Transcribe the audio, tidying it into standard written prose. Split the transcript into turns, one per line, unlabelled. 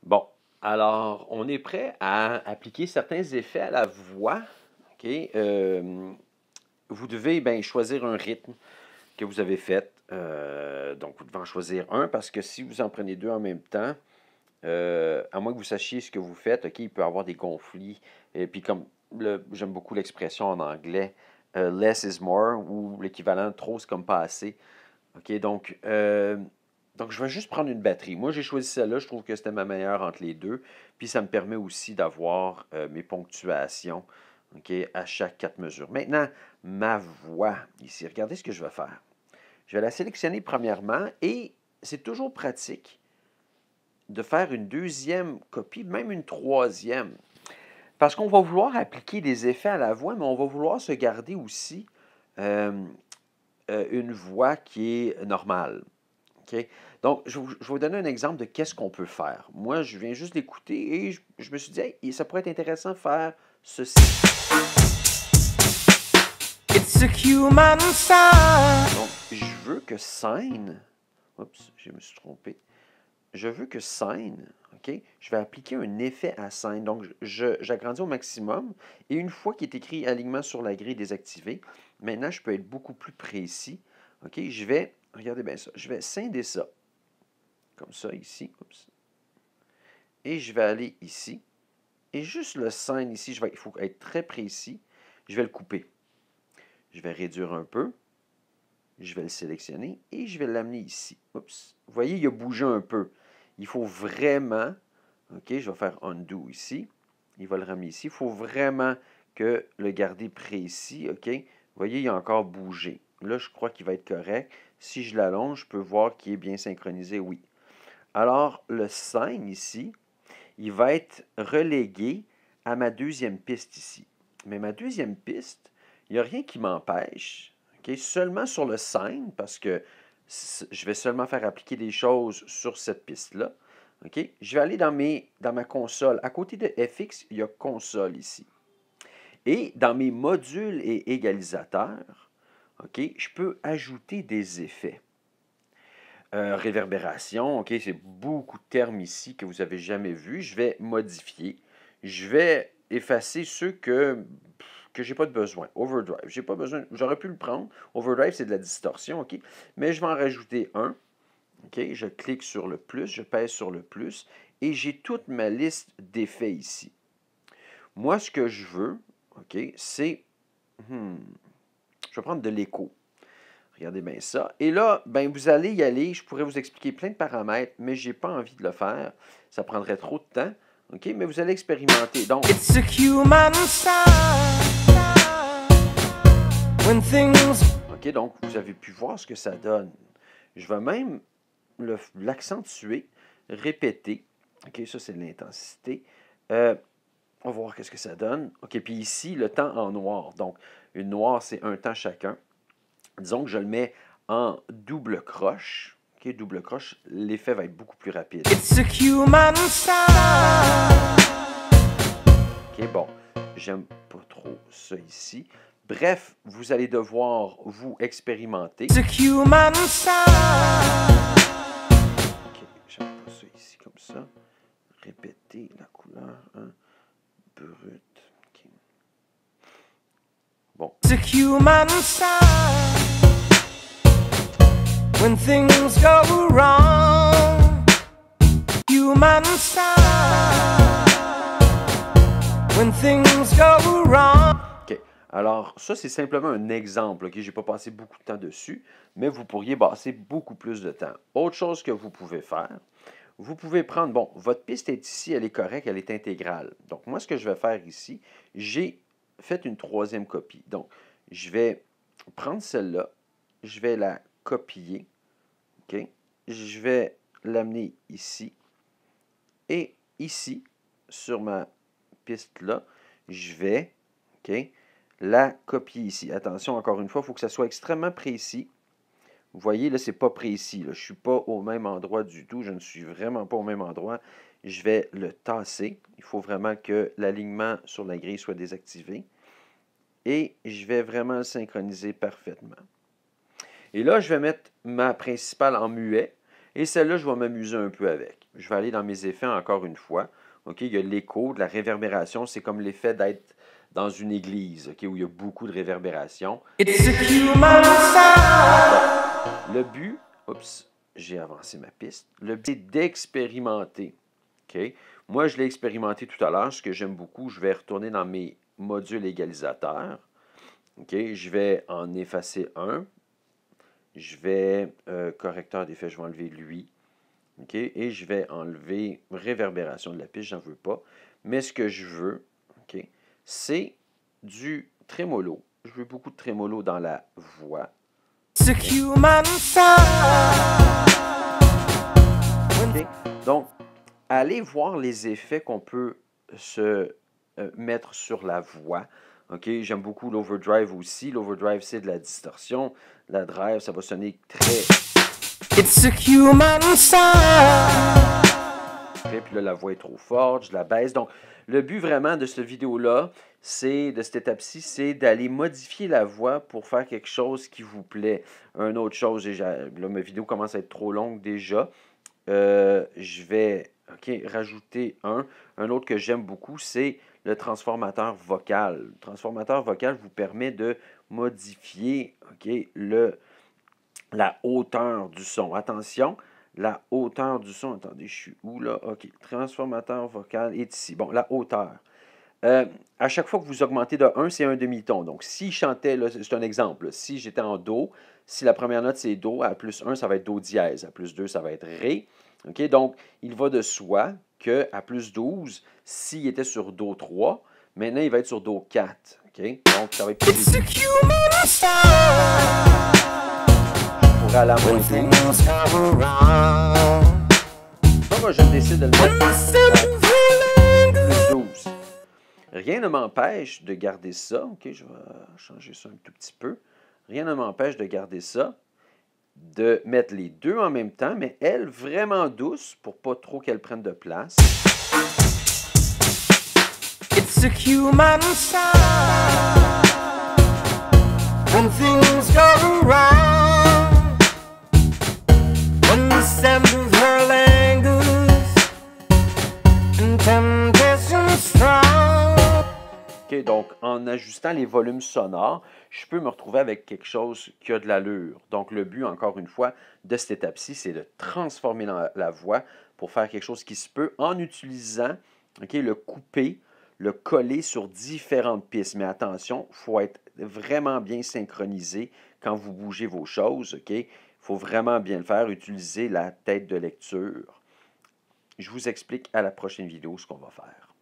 Bon, alors, on est prêt à appliquer certains effets à la voix. OK? Vous devez choisir un rythme que vous avez fait. Donc, vous devez en choisir un parce que si vous en prenez deux en même temps, à moins que vous sachiez ce que vous faites, OK, il peut y avoir des conflits. Et puis, comme j'aime beaucoup l'expression en anglais, less is more, ou l'équivalent trop, c'est comme pas assez. OK, donc, je vais juste prendre une batterie. Moi, j'ai choisi celle-là. Je trouve que c'était ma meilleure entre les deux. Puis, ça me permet aussi d'avoir mes ponctuations, OK, à chaque quatre mesures. Maintenant, ma voix ici. Regardez ce que je vais faire. Je vais la sélectionner premièrement et c'est toujours pratique de faire une deuxième copie, même une troisième. Parce qu'on va vouloir appliquer des effets à la voix, mais on va vouloir se garder aussi euh, une voix qui est normale. OK? Donc, je vais vous donner un exemple de qu'est-ce qu'on peut faire. Moi, je viens juste d'écouter et je me suis dit, hey, ça pourrait être intéressant de faire ceci. It's a human sign. Donc, je veux que scène. Oups, je me suis trompé. Je veux que scène. OK? Je vais appliquer un effet à scène. Donc, j'agrandis au maximum. Et une fois qu'il est écrit alignement sur la grille désactivé, maintenant, je peux être beaucoup plus précis. OK? Je vais, regardez bien ça, je vais scinder ça. Comme ça, ici. Oups. Et je vais aller ici. Et juste le scène ici, il faut être très précis. Je vais le couper. Je vais réduire un peu. Je vais le sélectionner et je vais l'amener ici. Oups. Vous voyez, il a bougé un peu. Il faut vraiment, OK, je vais faire undo ici. Il va le ramener ici. Il faut vraiment que le garder précis, OK. Vous voyez, il a encore bougé. Là, je crois qu'il va être correct. Si je l'allonge, je peux voir qu'il est bien synchronisé, oui. Alors, le scène ici, il va être relégué à ma deuxième piste ici. Mais ma deuxième piste, il n'y a rien qui m'empêche, OK, seulement sur le scène, parce que je vais seulement faire appliquer des choses sur cette piste-là. OK? Je vais aller dans ma console. À côté de FX, il y a console ici. Et dans mes modules et égalisateurs, OK, je peux ajouter des effets. Réverbération, OK, c'est beaucoup de termes ici que vous n'avez jamais vus. Je vais modifier. Je vais effacer ceux que j'ai pas de besoin. Overdrive, j'ai pas besoin. J'aurais pu le prendre. Overdrive, c'est de la distorsion, OK? Mais je vais en rajouter un. OK? Je clique sur le plus, je pèse sur le plus et j'ai toute ma liste d'effets ici. Moi, ce que je veux, OK, c'est. Je vais prendre de l'écho. Regardez bien ça. Et là, ben, vous allez y aller. Je pourrais vous expliquer plein de paramètres, mais je n'ai pas envie de le faire. Ça prendrait trop de temps. OK? Mais vous allez expérimenter. Donc, it's a human sign. When things... OK, donc, vous avez pu voir ce que ça donne. Je vais même l'accentuer, répéter. OK, ça, c'est de l'intensité. On va voir qu'est-ce que ça donne. OK, puis ici, le temps en noir. Donc, une noire, c'est un temps chacun. Disons que je le mets en double croche. OK, double croche, l'effet va être beaucoup plus rapide. It's a human sign. OK, bon, j'aime pas trop ça ici. Bref, vous allez devoir vous expérimenter. It's a human sign. OK, j'aime pas ça ici comme ça. Répéter la couleur, hein, brut. OK. Bon. It's a human sign. When things go wrong, human sign. When things go wrong. OK. Alors, ça, c'est simplement un exemple. OK? Je n'ai pas passé beaucoup de temps dessus, mais vous pourriez passer beaucoup plus de temps. Autre chose que vous pouvez faire, vous pouvez prendre, bon, votre piste est ici, elle est correcte, elle est intégrale. Donc, moi, ce que je vais faire ici, j'ai fait une troisième copie. Donc, je vais prendre celle-là, je vais la copier. OK? Je vais l'amener ici. Et ici, sur ma piste-là, je vais, OK, la copier ici. Attention, encore une fois, il faut que ça soit extrêmement précis. Vous voyez, là, ce n'est pas précis. Là. Je ne suis pas au même endroit du tout. Je ne suis vraiment pas au même endroit. Je vais le tasser. Il faut vraiment que l'alignement sur la grille soit désactivé. Et je vais vraiment le synchroniser parfaitement. Et là, je vais mettre ma principale en muet. Et celle-là, je vais m'amuser un peu avec. Je vais aller dans mes effets encore une fois. OK, il y a l'écho, de la réverbération. C'est comme l'effet d'être dans une église, OK, où il y a beaucoup de réverbération.
It's a human sound.
Le but, oups, j'ai avancé ma piste. Le but, c'est d'expérimenter. OK? Moi, je l'ai expérimenté tout à l'heure. Ce que j'aime beaucoup, je vais retourner dans mes modules égalisateurs. OK? Je vais en effacer un. Je vais, correcteur d'effet, je vais enlever lui. OK? Et je vais enlever réverbération de la piste, j'en veux pas. Mais ce que je veux, OK, c'est du trémolo. Je veux beaucoup de trémolo dans la voix.
It's a human sound.
OK? Donc, allez voir les effets qu'on peut se mettre sur la voix. OK? J'aime beaucoup l'overdrive aussi. L'overdrive, c'est de la distorsion. La drive, ça va sonner très...
It's a human sound.
Puis là, la voix est trop forte, je la baisse. Donc, le but vraiment de cette vidéo-là, de cette étape-ci, c'est d'aller modifier la voix pour faire quelque chose qui vous plaît. Une autre chose, là, ma vidéo commence à être trop longue déjà. Je vais rajouter un autre que j'aime beaucoup, c'est le transformateur vocal. Le transformateur vocal vous permet de modifier la hauteur du son. Attention, la hauteur du son. Attendez, je suis où là? OK, transformateur vocal est ici. Bon, la hauteur. À chaque fois que vous augmentez de 1, c'est un demi-ton. Donc, si je chantais, c'est un exemple, si j'étais en Do, si la première note c'est Do, à plus 1, ça va être Do dièse, à plus 2, ça va être Ré. OK, donc, il va de soi qu'à plus 12, s'il était sur Do 3, maintenant, il va être sur Do 4. OK, donc, ça va être plus
It's a
aigu.
human sound.
Je pourrais aller à moins
When
12.
things go wrong.
Moi, je décide de le
When
mettre
the symphony
plus 12. Rien ne m'empêche de garder ça. OK, je vais changer ça un tout petit peu. Rien ne m'empêche de garder ça, de mettre les deux en même temps, mais elle vraiment douce pour pas trop qu'elle prenne de place.
It's a human sound. When things go wrong. When the sound of her languors and temptation strong.
OK, donc en ajustant les volumes sonores, je peux me retrouver avec quelque chose qui a de l'allure. Donc le but, encore une fois, de cette étape-ci, c'est de transformer la voix pour faire quelque chose qui se peut en utilisant le couper, le coller sur différentes pistes. Mais attention, il faut être vraiment bien synchronisé quand vous bougez vos choses. Il faut vraiment bien le faire, utiliser la tête de lecture. Je vous explique à la prochaine vidéo ce qu'on va faire.